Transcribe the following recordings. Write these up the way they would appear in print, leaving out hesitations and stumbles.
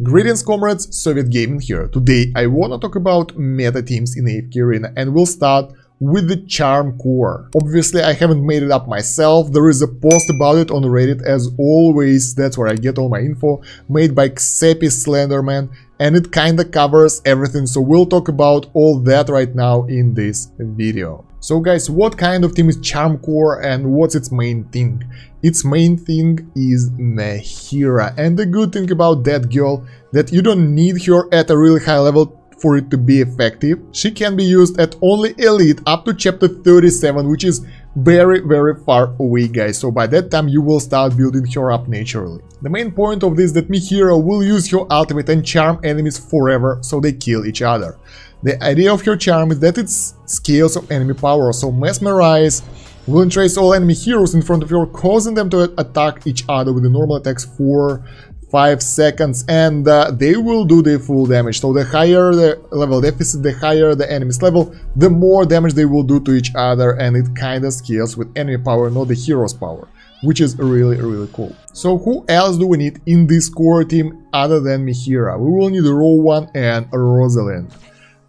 Greetings comrades, Soviet Gaming here. Today I wanna talk about meta teams in AFK Arena, and we'll start with the Charm core. Obviously I haven't made it up myself, there is a post about it on Reddit as always, that's where I get all my info, made by Xepi Slenderman, and it kinda covers everything, so we'll talk about all that right now in this video. So guys, what kind of team is Charm core and what's its main thing? Its main thing is Mehira, and the good thing about that girl that you don't need her at a really high level for it to be effective. She can be used at only elite up to chapter 37, which is very far away, guys, so by that time you will start building her up naturally. The main point of this is that Mehira will use her ultimate and charm enemies forever so they kill each other. The idea of her charm is that it scales of enemy power, so mesmerize will entrace all enemy heroes in front of her, causing them to attack each other with the normal attacks for 5 seconds, and they will do the full damage. So the higher the level deficit, the higher the enemy's level, the more damage they will do to each other, and it kinda scales with enemy power, not the hero's power, which is really cool. So who else do we need in this core team other than Mehira? We will need Rowan and Rosalind.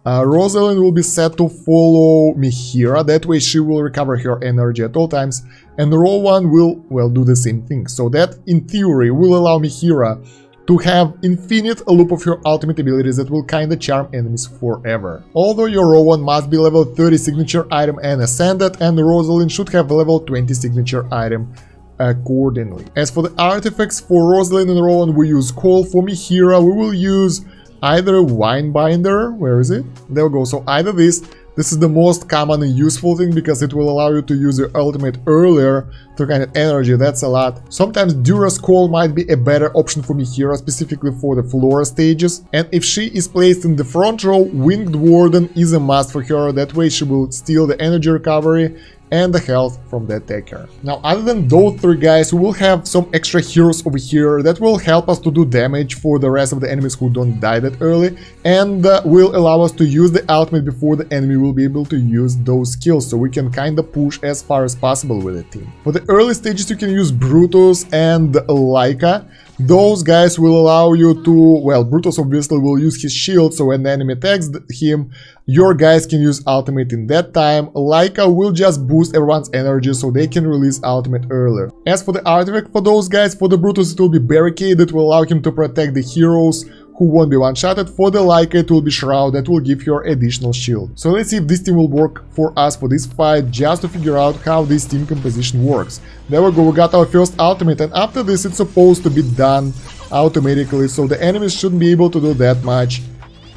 Rosalind will be set to follow Mehira, that way she will recover her energy at all times, and Rowan will, well, do the same thing, so that in theory will allow Mehira to have infinite loop of her ultimate abilities that will kinda charm enemies forever. Although your Rowan must be level 30 signature item and ascended, and Rosalind should have level 20 signature item accordingly. As for the artifacts, for Rosalind and Rowan we use Coal, for Mehira we will use either a Wine Binder, where is it? There we go, so either this is the most common and useful thing because it will allow you to use your ultimate earlier to kind of energy, that's a lot. Sometimes Dura's Call might be a better option for Mehira, specifically for the Flora stages, and if she is placed in the front row, Winged Warden is a must for her, that way she will steal the energy recovery and the health from the attacker. Now, other than those three guys, we will have some extra heroes over here that will help us to do damage for the rest of the enemies who don't die that early, and will allow us to use the ultimate before the enemy will be able to use those skills, so we can kinda push as far as possible with the team. For the early stages you can use Brutus and Laika. Those guys will allow you to, well, Brutus obviously will use his shield, so when the enemy attacks him, your guys can use ultimate in that time. Laika will just boost everyone's energy so they can release ultimate earlier. As for the artifact for those guys, for the Brutus it will be Barricade, that will allow him to protect the heroes who won't be one-shotted. For the Laika it will be Shroud, that will give her additional shield. So let's see if this team will work for us for this fight, just to figure out how this team composition works. There we go, we got our first ultimate, and after this it's supposed to be done automatically, so the enemies shouldn't be able to do that much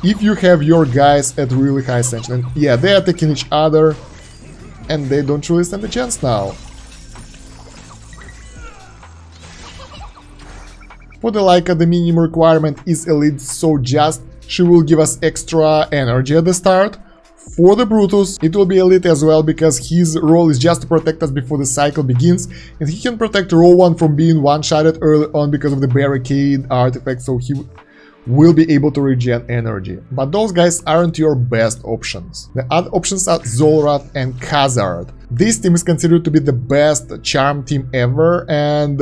if you have your guys at really high ascension. And yeah, they're attacking each other and they don't really stand a chance now. For the Laika, the minimum requirement is elite, so just she will give us extra energy at the start. For the Brutus, it will be elite as well, because his role is just to protect us before the cycle begins, and he can protect Rowan from being one-shotted early on because of the Barricade artifact, so he will be able to regen energy. But those guys aren't your best options. The other options are Zoroth and Khazard. This team is considered to be the best charm team ever, and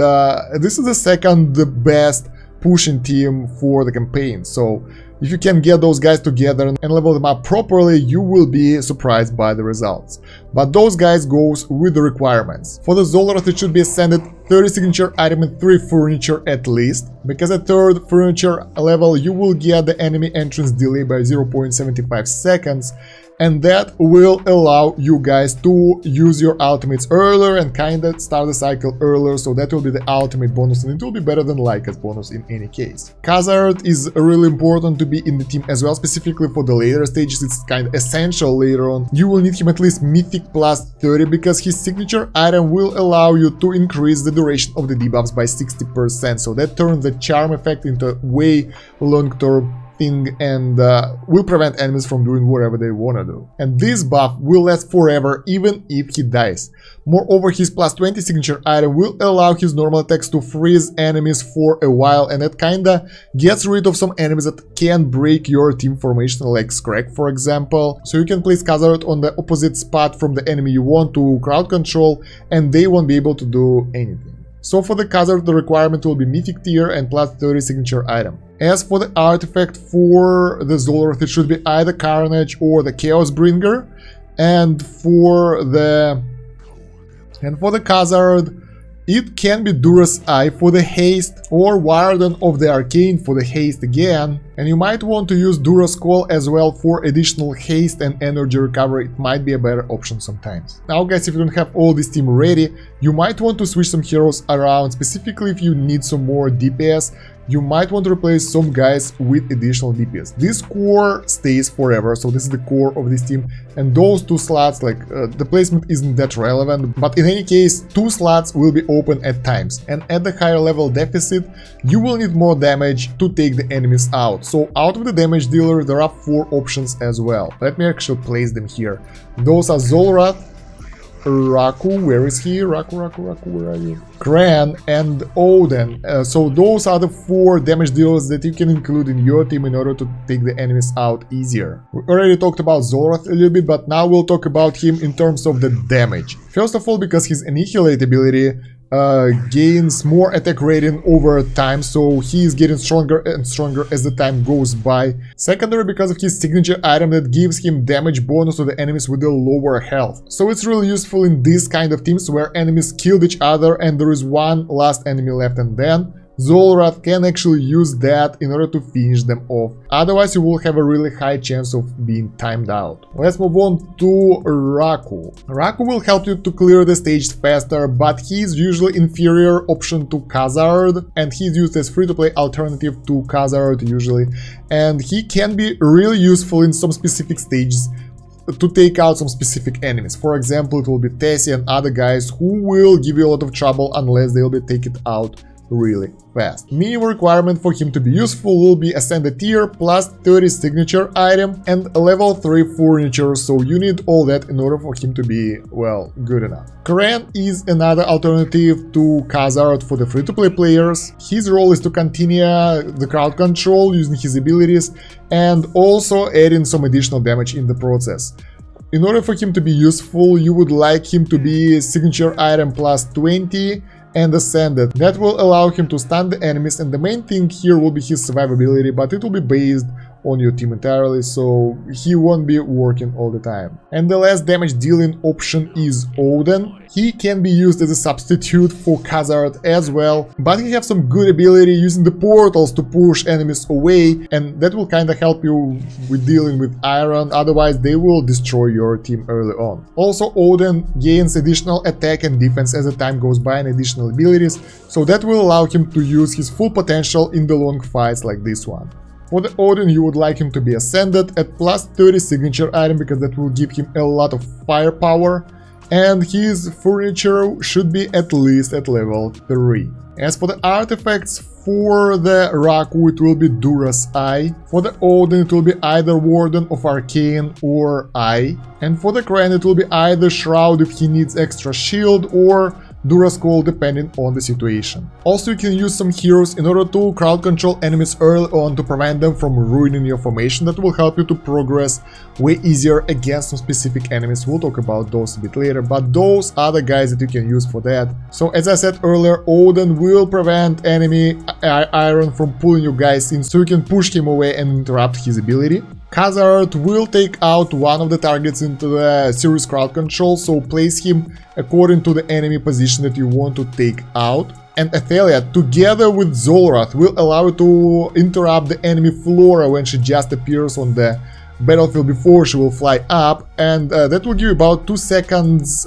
this is the second best pushing team for the campaign, so if you can get those guys together and level them up properly, you will be surprised by the results. But those guys goes with the requirements. For the Zoroth it should be ascended 30 signature item and 3 furniture at least, because at 3rd furniture level you will get the enemy entrance delay by 0.75 seconds, and that will allow you guys to use your ultimates earlier and kinda start the cycle earlier, so that will be the ultimate bonus, and it will be better than Laika's bonus in any case. Khazard is really important to be in the team as well, specifically for the later stages, it's kinda essential later on. You will need him at least Mythic plus 30, because his signature item will allow you to increase the duration of the debuffs by 60%, so that turns the charm effect into a way long-term thing and will prevent enemies from doing whatever they want to do. And this buff will last forever even if he dies. Moreover, his plus 20 signature item will allow his normal attacks to freeze enemies for a while, and that kinda gets rid of some enemies that can break your team formation, like Scrag for example. So you can place Khazard on the opposite spot from the enemy you want to crowd control, and they won't be able to do anything. So for the Calthor, the requirement will be Mythic tier and plus 30 signature item. As for the artifact for the Zoroth, it should be either Carnage or the Chaos Bringer. And for the Khazard, it can be Durus Eye for the haste, or Warden of the Arcane for the haste again. And you might want to use Durus Call as well for additional haste and energy recovery. It might be a better option sometimes. Now guys, if you don't have all this team ready, you might want to switch some heroes around, specifically if you need some more DPS. You might want to replace some guys with additional DPS. This core stays forever, so this is the core of this team, and those 2 slots, like the placement isn't that relevant, but in any case 2 slots will be open at times, and at the higher level deficit you will need more damage to take the enemies out. So out of the damage dealer there are 4 options as well. Let me actually place them here. Those are Zoroth, Raku, where is he? Raku, where are you? Kran and Odin. So those are the 4 damage dealers that you can include in your team in order to take the enemies out easier. We already talked about Zoroth a little bit, but now we'll talk about him in terms of the damage. First of all, because his Annihilate ability gains more attack rating over time, so he is getting stronger and stronger as the time goes by. Secondary, because of his signature item that gives him damage bonus to the enemies with the lower health. So it's really useful in this kind of teams where enemies killed each other and there is one last enemy left, and then Zoroth can actually use that in order to finish them off. Otherwise you will have a really high chance of being timed out. Let's move on to Raku. Raku will help you to clear the stage faster, but he is usually inferior option to Khazard, and he's used as free-to-play alternative to Khazard usually, and he can be really useful in some specific stages to take out some specific enemies. For example, it will be Tessie and other guys who will give you a lot of trouble unless they'll be taken out really fast. Minimum requirement for him to be useful will be Ascended tier plus 30 signature item and level 3 furniture, so you need all that in order for him to be, well, good enough. Kran is another alternative to Khazard for the free-to-play players. His role is to continue the crowd control using his abilities and also adding some additional damage in the process. In order for him to be useful, you would like him to be signature item plus 20 and Ascended. That will allow him to stun the enemies, and the main thing here will be his survivability, but it will be based on your team entirely, so he won't be working all the time. And the last damage dealing option is Odin. He can be used as a substitute for Khazard as well, but he has some good ability using the portals to push enemies away, and that will kinda help you with dealing with iron, otherwise they will destroy your team early on. Also, Odin gains additional attack and defense as the time goes by and additional abilities, so that will allow him to use his full potential in the long fights like this one. For the Odin, you would like him to be Ascended at plus 30 signature item, because that will give him a lot of firepower, and his furniture should be at least at level 3. As for the artifacts, for the Raku it will be Durus Eye, for the Odin it will be either Warden of Arcane or Eye, and for the Kran it will be either Shroud if he needs extra shield or Durus Call depending on the situation. Also, you can use some heroes in order to crowd control enemies early on to prevent them from ruining your formation. That will help you to progress way easier against some specific enemies. We'll talk about those a bit later, but those are the guys that you can use for that. So as I said earlier, Odin will prevent enemy iron from pulling you guys in, so you can push him away and interrupt his ability. Khazard will take out one of the targets into the serious crowd control, so place him according to the enemy position that you want to take out. And Athelia, together with Zoroth, will allow you to interrupt the enemy Flora when she just appears on the battlefield before she will fly up, and that will give you about 2 seconds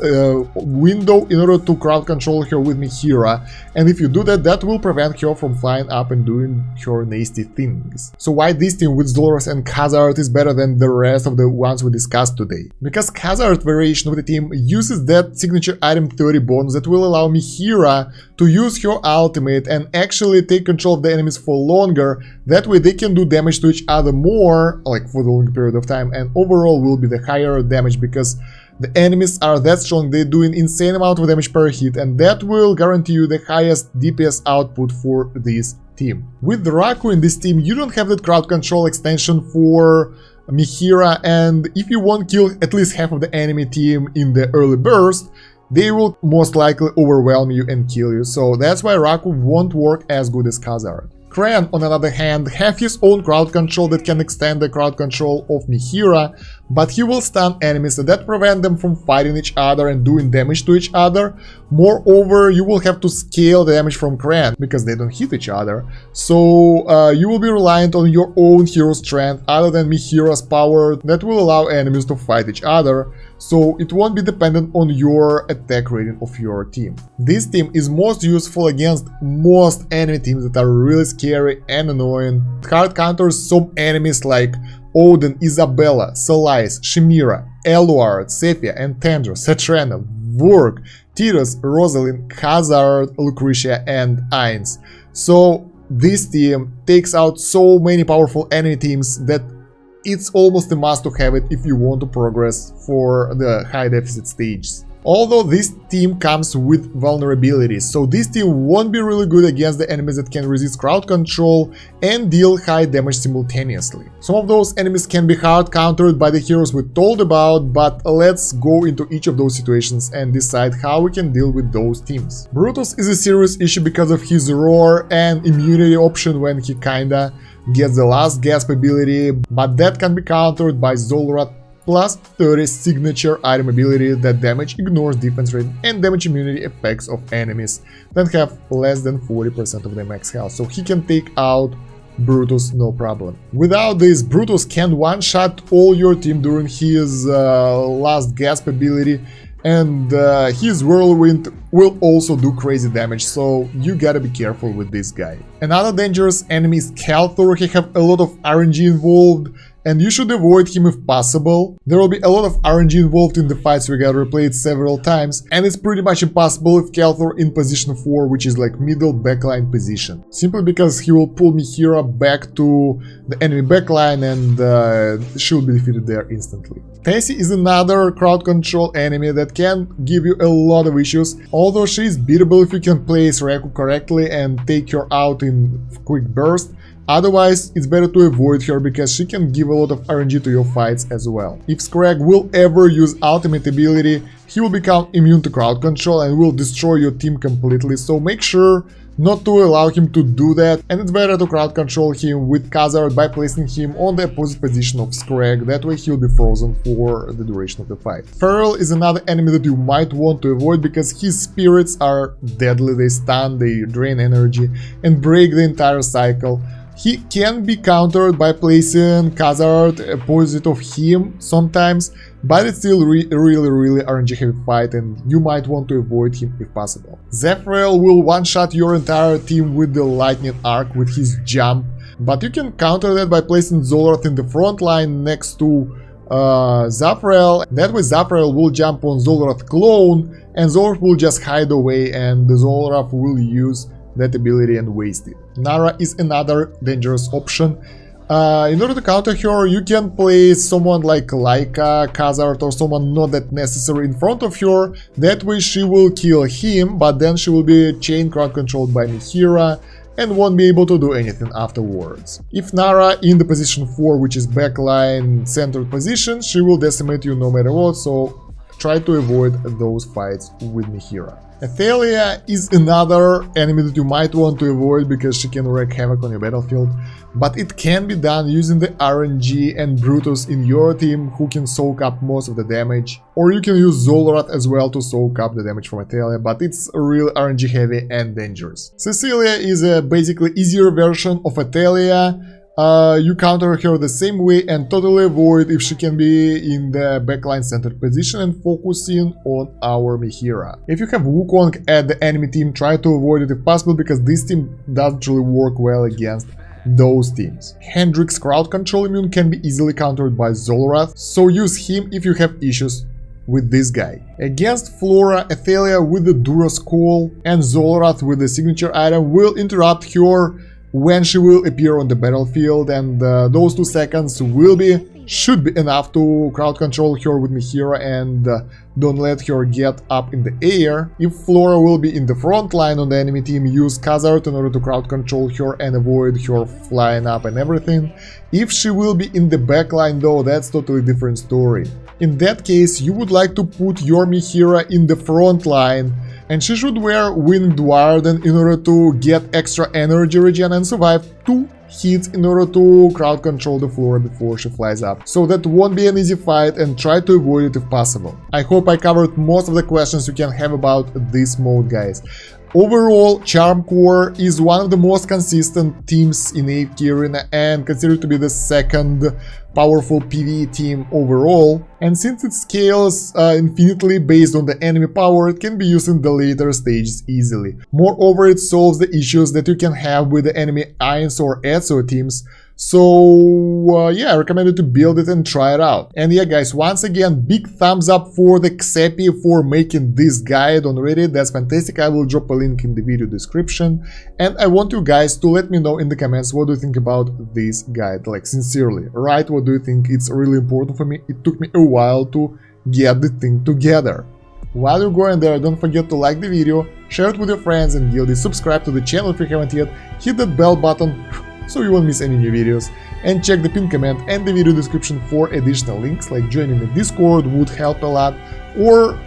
window in order to crowd control her with Mehira, and if you do that, that will prevent her from flying up and doing her nasty things. So why this team with Zoroth and Khazard is better than the rest of the ones we discussed today? Because Khazard variation of the team uses that signature item 30 bonus that will allow Mehira to use her ultimate and actually take control of the enemies for longer. That way they can do damage to each other more, like for the long period of time, and overall will be the higher damage because the enemies are that strong, they're doing insane amount of damage per hit, and that will guarantee you the highest DPS output for this team. With Raku in this team, you don't have that crowd control extension for Mehira, and if you won't kill at least half of the enemy team in the early burst, they will most likely overwhelm you and kill you, so that's why Raku won't work as good as Khazard. Cran, on the other hand, have his own crowd control that can extend the crowd control of Mehira, but he will stun enemies that prevent them from fighting each other and doing damage to each other. Moreover, you will have to scale the damage from Cran because they don't hit each other, so you will be reliant on your own hero strength other than Mehira's power that will allow enemies to fight each other, so it won't be dependent on your attack rating of your team. This team is most useful against most enemy teams that are really scary and annoying. It hard counters some enemies like Odin, Isabella, Solis, Chimera, Eluard, Sephia, and Tandra, Satrena, Vork, Titus, Rosalind, Hazard, Lucretia, and Ainz. So this team takes out so many powerful enemy teams that it's almost a must to have it if you want to progress for the high deficit stages. Although this team comes with vulnerabilities, so this team won't be really good against the enemies that can resist crowd control and deal high damage simultaneously. Some of those enemies can be hard countered by the heroes we told about, but let's go into each of those situations and decide how we can deal with those teams. Brutus is a serious issue because of his roar and immunity option when he kinda gets the last gasp ability, but that can be countered by Zoroth plus 30 signature item ability that damage ignores defense rate and damage immunity effects of enemies that have less than 40% of their max health, so he can take out Brutus no problem. Without this, Brutus can one-shot all your team during his last gasp ability, and his whirlwind will also do crazy damage, so you gotta be careful with this guy. Another dangerous enemy is Calthor. He have a lot of RNG involved, and you should avoid him if possible. There will be a lot of RNG involved in the fight, so we gotta replay it several times, and it's pretty much impossible if Calthor in position 4, which is like middle backline position. Simply because he will pull Mehira back to the enemy backline and she'll be defeated there instantly. Tessie is another crowd control enemy that can give you a lot of issues, although she is beatable if you can place Raku correctly and take her out in quick burst. Otherwise, it's better to avoid her because she can give a lot of RNG to your fights as well. If Scrag will ever use ultimate ability, he will become immune to crowd control and will destroy your team completely, so make sure not to allow him to do that, and it's better to crowd control him with Hazard by placing him on the opposite position of Scrag, that way he'll be frozen for the duration of the fight. Feral is another enemy that you might want to avoid because his spirits are deadly, they stun, they drain energy and break the entire cycle. He can be countered by placing Hazard opposite of him sometimes, but it's still really RNG heavy fight and you might want to avoid him if possible. Zephyriel will one-shot your entire team with the lightning arc with his jump, but you can counter that by placing Zoroth in the front line next to Zephyriel. That way Zephyriel will jump on Zoroth clone and Zoroth will just hide away and the Zoroth will use that ability and waste it. Nara is another dangerous option. In order to counter her, you can place someone like Laika, Hazard or someone not that necessary in front of her. That way she will kill him, but then she will be chain crowd controlled by Mehira and won't be able to do anything afterwards. If Nara in the position 4, which is backline centered position, she will decimate you no matter what, so try to avoid those fights with Mehira. Athelia is another enemy that you might want to avoid because she can wreak havoc on your battlefield, but it can be done using the RNG and Brutus in your team who can soak up most of the damage, or you can use Zoroth as well to soak up the damage from Athelia, but it's real RNG heavy and dangerous. Cecilia is a basically easier version of Athelia. You counter her the same way and totally avoid if she can be in the backline centered position and focusing on our Mehira. If you have Wukong at the enemy team, try to avoid it if possible because this team doesn't really work well against those teams. Hendrix crowd control immune can be easily countered by Zoroth, so use him if you have issues with this guy. Against Flora, Athelia with the Dura's Call and Zoroth with the signature item will interrupt her when she will appear on the battlefield, and those 2 seconds should be enough to crowd control her with Mehira and don't let her get up in the air. If Flora will be in the front line on the enemy team, use Hazard in order to crowd control her and avoid her flying up and everything. If she will be in the back line though, that's totally different story. In that case, you would like to put your Mehira in the front line And she should wear Winged Warden in order to get extra energy regen and survive 2 hits in order to crowd control the floor before she flies up. So that won't be an easy fight, and try to avoid it if possible. I hope I covered most of the questions you can have about this mode, guys. Overall, Charm Core is one of the most consistent teams in AFK Arena and considered to be the second powerful PvE team overall. And since it scales infinitely based on the enemy power, it can be used in the later stages easily. Moreover, it solves the issues that you can have with the enemy Ions or Ezio teams. So yeah, I recommend you to build it and try it out. And yeah, guys, once again, big thumbs up for the Xepi for making this guide on Reddit. That's fantastic. I will drop a link in the video description. And I want you guys to let me know in the comments what do you think about this guide, like sincerely. Right, what do you think? It's really important for me. It took me a while to get the thing together. While you're going there, don't forget to like the video, share it with your friends, and guildies, subscribe to the channel if you haven't yet, hit that bell button so you won't miss any new videos, and check the pinned comment and the video description for additional links, like joining the Discord would help a lot, or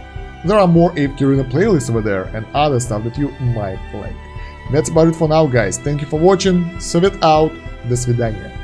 there are more AFK Arena playlists over there and other stuff that you might like. That's about it for now, guys. Thank you for watching. Soviet out. До свидания.